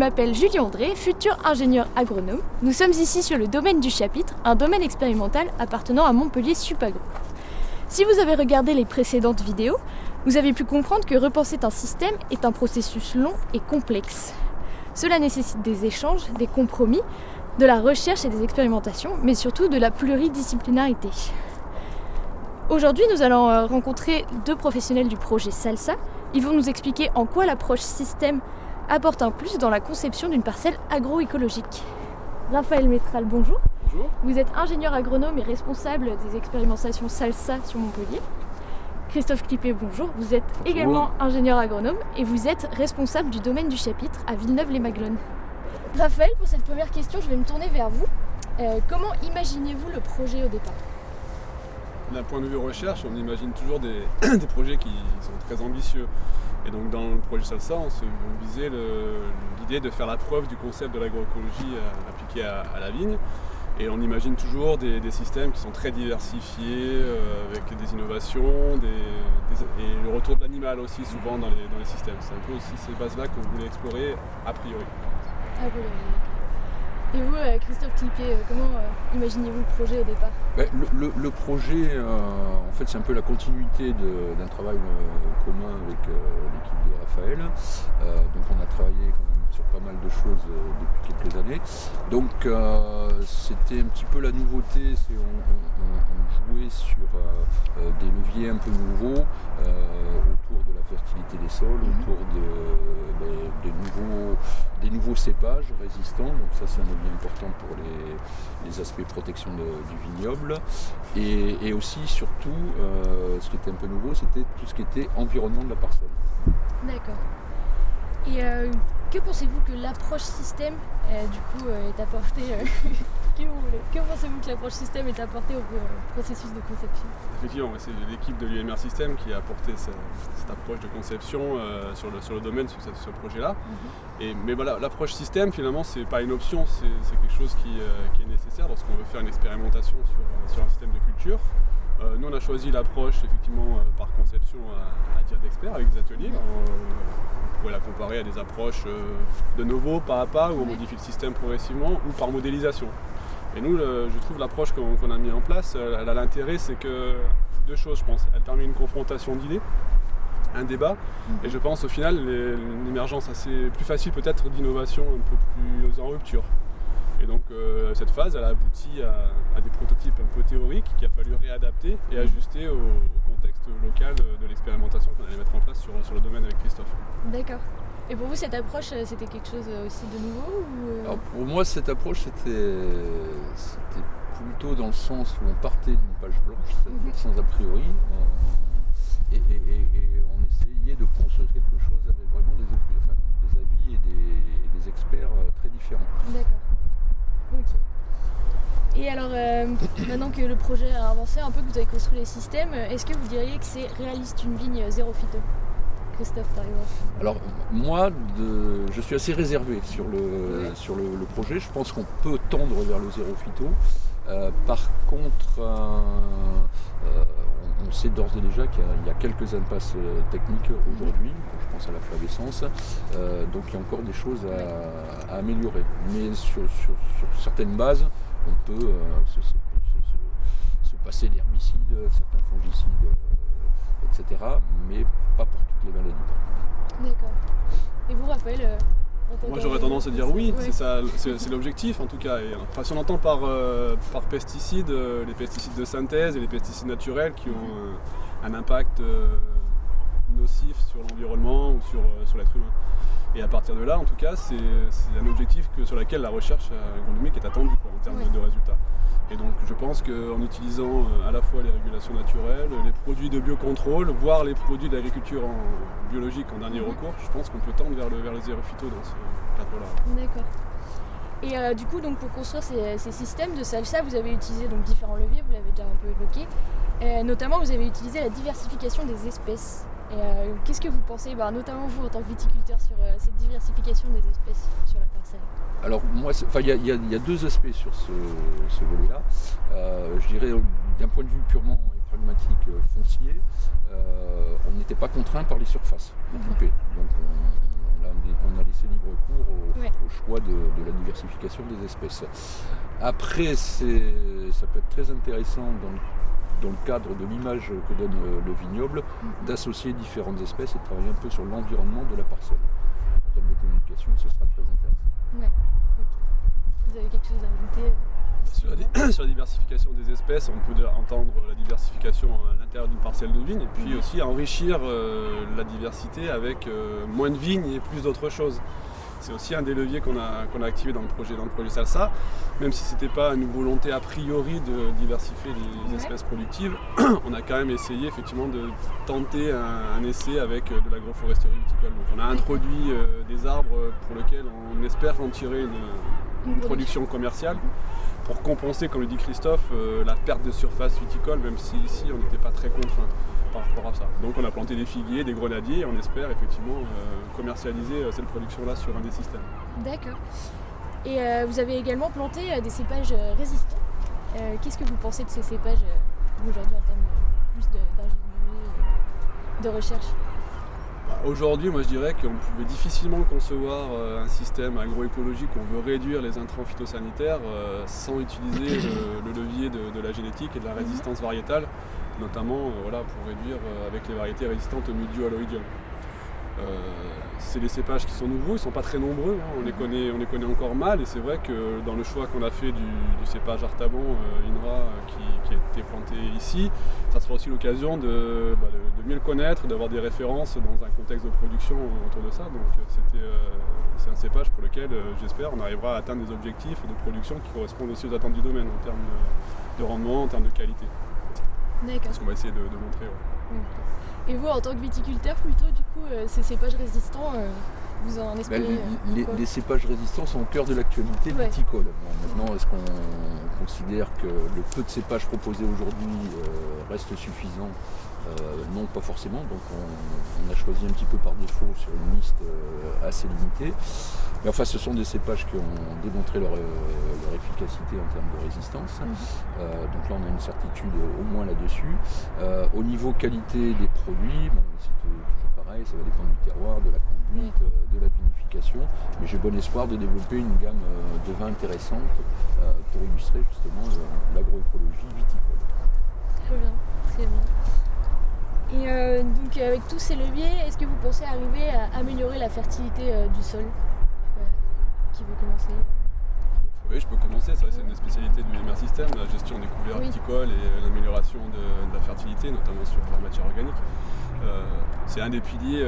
m'appelle Julie André, futur ingénieur agronome. Nous sommes ici sur le domaine du chapitre, un domaine expérimental appartenant à Montpellier Supagro. Si vous avez regardé les précédentes vidéos, vous avez pu comprendre que repenser un système est un processus long et complexe. Cela nécessite des échanges, des compromis, de la recherche et des expérimentations, mais surtout de la pluridisciplinarité. Aujourd'hui, nous allons rencontrer deux professionnels du projet SALSA. Ils vont nous expliquer en quoi l'approche système apporte un plus dans la conception d'une parcelle agroécologique. Raphaël Métral, bonjour. Bonjour. Vous êtes ingénieur agronome et responsable des expérimentations SALSA sur Montpellier. Christophe Clippé, bonjour. Vous êtes également ingénieur agronome et vous êtes responsable du domaine du chapitre à Villeneuve-les-Maglones. Raphaël, pour cette première question, je vais me tourner vers vous. Comment imaginez-vous le projet au départ ? D'un point de vue recherche, on imagine toujours des projets qui sont très ambitieux. Et donc dans le projet SALSA, on visait l'idée de faire la preuve du concept de l'agroécologie appliquée à la vigne. Et on imagine toujours des systèmes qui sont très diversifiés, avec des innovations, et le retour de l'animal aussi souvent dans les systèmes. C'est un peu aussi ces bases-là qu'on voulait explorer a priori. Et vous, Christophe Clippé, comment imaginez-vous le projet au départ ? Le projet, en fait, c'est un peu la continuité d'un travail commun avec l'équipe de Raphaël. Donc on a travaillé quand même sur pas mal de choses depuis quelques années. Donc c'était un petit peu la nouveauté, on jouait sur des leviers un peu nouveaux autour de la fertilité des sols, autour des nouveaux cépages résistants. Donc ça c'est un levier important pour les aspects protection du vignoble. Et aussi, surtout, ce qui était un peu nouveau, c'était tout ce qui était environnement de la parcelle. D'accord. Et que pensez-vous que l'approche système, est apportée Que pensez-vous que l'approche système est apportée au processus de conception ? Effectivement, c'est l'équipe de l'UMR System qui a apporté cette approche de conception sur le domaine, sur ce projet-là. Mais voilà, l'approche système, finalement, c'est pas une option, c'est quelque chose qui est nécessaire lorsqu'on veut faire une expérimentation sur un système de culture. Nous, on a choisi l'approche, effectivement, par conception à dire d'experts, avec des ateliers. On pourrait la comparer à des approches de novo, pas à pas, où on modifie le système progressivement, ou par modélisation. Et nous, je trouve l'approche qu'on a mis en place, elle a l'intérêt, c'est que deux choses, je pense. Elle permet une confrontation d'idées, un débat, et je pense au final une émergence assez plus facile peut-être d'innovation un peu plus en rupture. Et donc cette phase, elle a abouti à des prototypes un peu théoriques qu'il a fallu réadapter et ajuster au contexte local de l'expérimentation qu'on allait mettre en place sur le domaine avec Christophe. D'accord. Et pour vous, cette approche, c'était quelque chose aussi de nouveau ou... Alors pour moi, cette approche, c'était plutôt dans le sens où on partait d'une page blanche, c'est-à-dire sans a priori, et on essayait de construire quelque chose avec vraiment des avis et des experts très différents. D'accord. Ok. Et alors, maintenant que le projet a avancé un peu, que vous avez construit les systèmes, est-ce que vous diriez que c'est réaliste une vigne zéro phyto ? Christophe, par exemple. Alors moi, je suis assez réservé sur le projet. Je pense qu'on peut tendre vers le zéro phyto. Par contre, on sait d'ores et déjà qu'il y a quelques impasses techniques aujourd'hui. Je pense à la flavescence. Donc il y a encore des choses à améliorer. Mais sur certaines bases, on peut se passer d'herbicides, certains fongicides, etc. Mais pas pour toutes les maladies. D'accord. Et vous, Raphaël Moi j'aurais tendance à dire oui, c'est l'objectif en tout cas. Et, si on entend par pesticides, les pesticides de synthèse et les pesticides naturels qui ont un impact nocif sur l'environnement ou sur l'être humain. Et à partir de là, en tout cas, c'est un objectif sur lequel la recherche agronomique est attendue en termes de résultats. Et donc je pense qu'en utilisant à la fois les régulations naturelles, les produits de biocontrôle, voire les produits d'agriculture biologique en dernier recours, je pense qu'on peut tendre vers le zéro phyto dans ce cadre-là. D'accord. Et du coup, donc, pour construire ces systèmes de SALSA, vous avez utilisé donc, différents leviers, vous l'avez déjà un peu évoqué. Notamment, vous avez utilisé la diversification des espèces. Qu'est-ce que vous pensez, notamment vous en tant que viticulteur, sur cette diversification des espèces sur la parcelle ? Alors moi, il y a deux aspects sur ce volet-là. Je dirais d'un point de vue purement et pragmatique foncier, on n'était pas contraint par les surfaces occupées. Donc Là, on a laissé libre cours Ouais. au choix de la diversification des espèces. Après, ça peut être très intéressant dans le cadre de l'image que donne le vignoble, d'associer différentes espèces et de travailler un peu sur l'environnement de la parcelle. En termes de communication, ce sera très intéressant. Ouais. Ok. Vous avez quelque chose à ajouter Sur la diversification des espèces, on peut déjà entendre la diversification à l'intérieur d'une parcelle de vigne, et puis aussi enrichir la diversité avec moins de vignes et plus d'autres choses. C'est aussi un des leviers qu'on a activé dans le projet Salsa, même si ce n'était pas une volonté a priori de diversifier les espèces productives, on a quand même essayé effectivement de tenter un essai avec de l'agroforesterie viticole. Donc on a introduit des arbres pour lesquels on espère en tirer une production commerciale, pour compenser, comme le dit Christophe, la perte de surface viticole, même si ici on n'était pas très contraint par rapport à ça. Donc on a planté des figuiers, des grenadiers, et on espère effectivement commercialiser cette production-là sur un des systèmes. D'accord. Et vous avez également planté des cépages résistants. Qu'est-ce que vous pensez de ces cépages aujourd'hui en termes plus d'ingénierie, de recherche? Aujourd'hui, moi je dirais qu'on pouvait difficilement concevoir un système agroécologique où on veut réduire les intrants phytosanitaires sans utiliser le levier de la génétique et de la résistance variétale, notamment pour réduire avec les variétés résistantes au mildiou à l'oïdium. C'est des cépages qui sont nouveaux, ils ne sont pas très nombreux, on les connaît encore mal, et c'est vrai que dans le choix qu'on a fait du cépage Artaban INRA qui a été planté ici, ça sera aussi l'occasion de mieux le connaître, d'avoir des références dans un contexte de production autour de ça. Donc c'est un cépage pour lequel j'espère on arrivera à atteindre des objectifs de production qui correspondent aussi aux attentes du domaine en termes de rendement, en termes de qualité. D'accord. C'est ce qu'on va essayer de montrer. Ouais. Et vous, en tant que viticulteur, plutôt, du coup, ces cépages résistants, vous en espérez les cépages résistants sont au cœur de l'actualité viticole. Bon, maintenant, est-ce qu'on considère que le peu de cépages proposés aujourd'hui reste suffisant? Non, pas forcément. Donc on a choisi un petit peu par défaut sur une liste assez limitée. Mais enfin, ce sont des cépages qui ont démontré leur efficacité en termes de résistance. Donc là, on a une certitude au moins là-dessus. Au niveau qualité des produits, c'est toujours pareil, ça va dépendre du terroir, de la conduite, de la vinification. Mais j'ai bon espoir de développer une gamme de vins intéressante pour illustrer justement l'agroécologie viticole. Très bien, très bien. Et donc avec tous ces leviers, est-ce que vous pensez arriver à améliorer la fertilité du sol? Qui veut commencer? Oui, je peux commencer, c'est une des spécialités de l'UMR System, la gestion des couverts viticoles et l'amélioration de la fertilité, notamment sur la matière organique. C'est un des piliers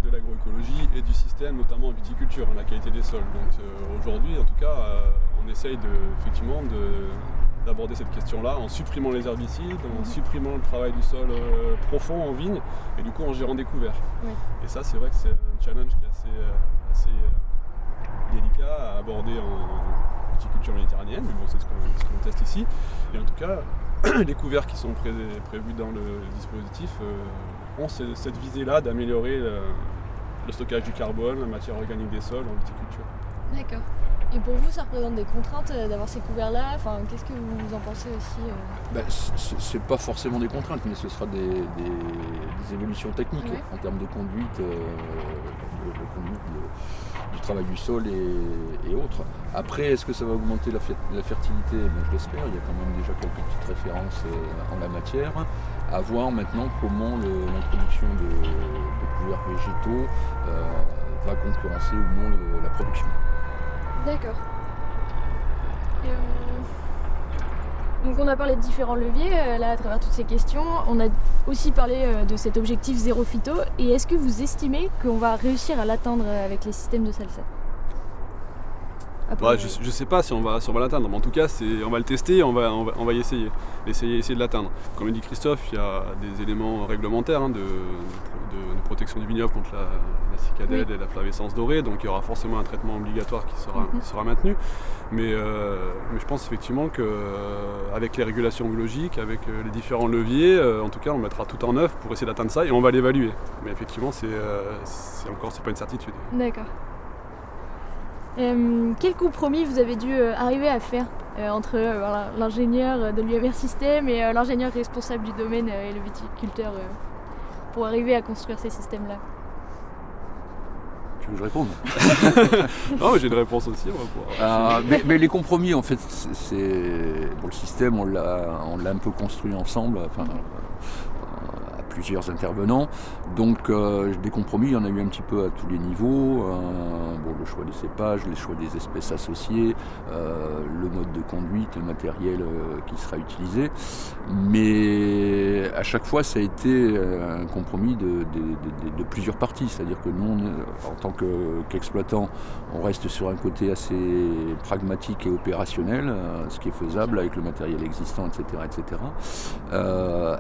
de l'agroécologie et du système, notamment en viticulture, la qualité des sols. Donc aujourd'hui, en tout cas, on essaye effectivement d'aborder cette question-là en supprimant les herbicides, en supprimant le travail du sol profond en vigne et du coup en gérant des couverts. Et ça, c'est vrai que c'est un challenge qui est assez délicat à aborder en viticulture méditerranéenne, mais bon, c'est ce qu'on teste ici. Et en tout cas, les couverts qui sont prévus dans le dispositif ont cette visée-là d'améliorer le stockage du carbone, la matière organique des sols en viticulture. D'accord. Et pour vous, ça représente des contraintes d'avoir ces couverts-là? Enfin, qu'est-ce que vous en pensez aussi c'est pas forcément des contraintes, mais ce sera des évolutions techniques en termes de conduite, du travail du sol et autres. Après, est-ce que ça va augmenter la fertilité? Je l'espère, il y a quand même déjà quelques petites références en la matière. À voir maintenant comment l'introduction de couverts végétaux va concurrencer ou non la production. D'accord. Donc on a parlé de différents leviers là à travers toutes ces questions. On a aussi parlé de cet objectif zéro phyto. Et est-ce que vous estimez qu'on va réussir à l'atteindre avec les systèmes de Salsa? Je sais pas si on va l'atteindre, mais en tout cas on va le tester et on va y essayer de l'atteindre. Comme le dit Christophe, il y a des éléments réglementaires de protection du vignoble contre la cicadelle et la flavescence dorée, donc il y aura forcément un traitement obligatoire qui sera maintenu. Mais je pense effectivement qu'avec les régulations biologiques, avec les différents leviers, en tout cas on mettra tout en œuvre pour essayer d'atteindre ça et on va l'évaluer. Mais effectivement c'est pas une certitude. D'accord. Quel compromis vous avez dû arriver à faire entre l'ingénieur de l'UMR System et l'ingénieur responsable du domaine et le viticulteur pour arriver à construire ces systèmes-là? Tu veux que je réponde? Non, mais j'ai une réponse aussi, on va pouvoir. Mais les compromis, en fait, bon, le système, on l'a un peu construit ensemble, enfin, à plusieurs intervenants. Donc des compromis, il y en a eu un petit peu à tous les niveaux. Bon, le choix des cépages, les choix des espèces associées, le mode de conduite, le matériel qui sera utilisé. Mais à chaque fois, ça a été un compromis de plusieurs parties. C'est-à-dire que nous, en tant qu'exploitants, on reste sur un côté assez pragmatique et opérationnel, ce qui est faisable avec le matériel existant, etc. etc.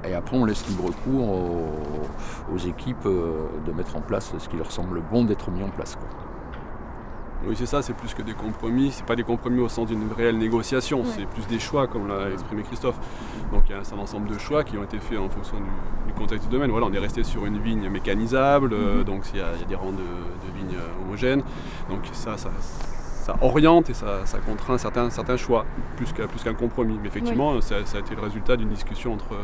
Et après, on laisse libre cours aux équipes de mettre en place ce qui leur semble bon d'être mis en place, quoi. Oui, c'est ça, c'est plus que des compromis. C'est pas des compromis au sens d'une réelle négociation, c'est plus des choix, comme l'a exprimé Christophe. Donc il y a un ensemble de choix qui ont été faits en fonction du contexte du domaine. Voilà, on est resté sur une vigne mécanisable, donc il y a des rangs de vignes homogènes. Donc ça oriente et ça contraint certains choix, plus qu'un compromis. Mais effectivement, ça a été le résultat d'une discussion entre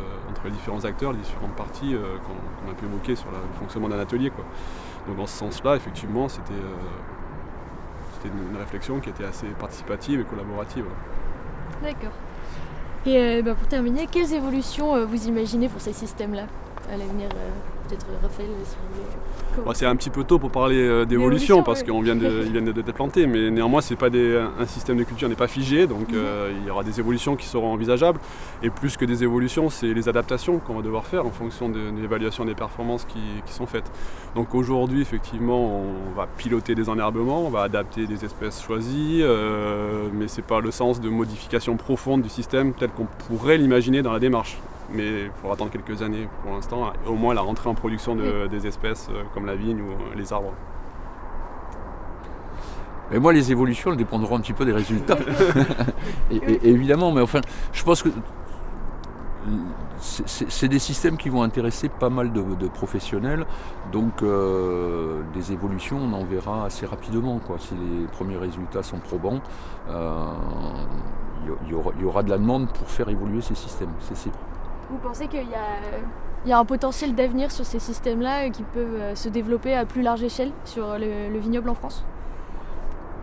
les différents acteurs, les différentes parties qu'on a pu évoquer sur le fonctionnement d'un atelier, quoi. Donc dans ce sens-là, effectivement, c'était une réflexion qui était assez participative et collaborative. D'accord. Et pour terminer, quelles évolutions vous imaginez pour ces systèmes-là à l'avenir? Peut-être Raphaël, si vous voulez. Bon, c'est un petit peu tôt pour parler d'évolution parce qu'ils viennent d'être plantés, mais néanmoins un système de culture n'est pas figé, donc il y aura des évolutions qui seront envisageables, et plus que des évolutions, c'est les adaptations qu'on va devoir faire en fonction de l'évaluation des performances qui sont faites. Donc aujourd'hui, effectivement, on va piloter des enherbements, on va adapter des espèces choisies, mais c'est pas le sens de modification profonde du système tel qu'on pourrait l'imaginer dans la démarche. Mais il faudra attendre quelques années pour l'instant, au moins la rentrée en production des espèces comme la vigne ou les arbres. Mais moi, les évolutions, elles dépendront un petit peu des résultats. et évidemment, mais enfin, je pense que c'est des systèmes qui vont intéresser pas mal de professionnels, donc des évolutions, on en verra assez rapidement, quoi. Si les premiers résultats sont probants, il y aura de la demande pour faire évoluer ces systèmes, c'est sûr. Vous pensez qu'il y a un potentiel d'avenir sur ces systèmes-là qui peuvent se développer à plus large échelle sur le vignoble en France?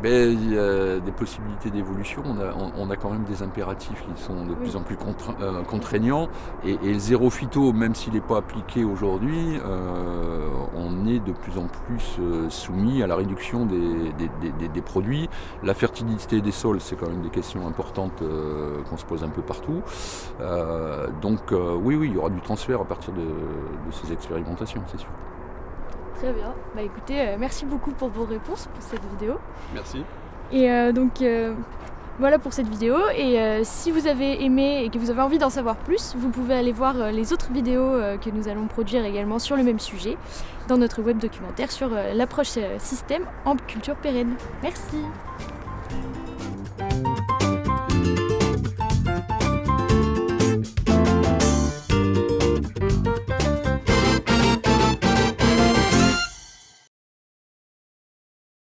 Mais il y a des possibilités d'évolution, on a quand même des impératifs qui sont de plus en plus contraignants, et le zéro phyto, même s'il n'est pas appliqué aujourd'hui, on est de plus en plus soumis à la réduction des produits. La fertilité des sols, c'est quand même des questions importantes qu'on se pose un peu partout. Donc oui, il y aura du transfert à partir de ces expérimentations, c'est sûr. Très bien. Bah écoutez, merci beaucoup pour vos réponses pour cette vidéo. Merci. Et voilà pour cette vidéo. Et si vous avez aimé et que vous avez envie d'en savoir plus, vous pouvez aller voir les autres vidéos que nous allons produire également sur le même sujet dans notre web documentaire sur l'approche système en culture pérenne. Merci.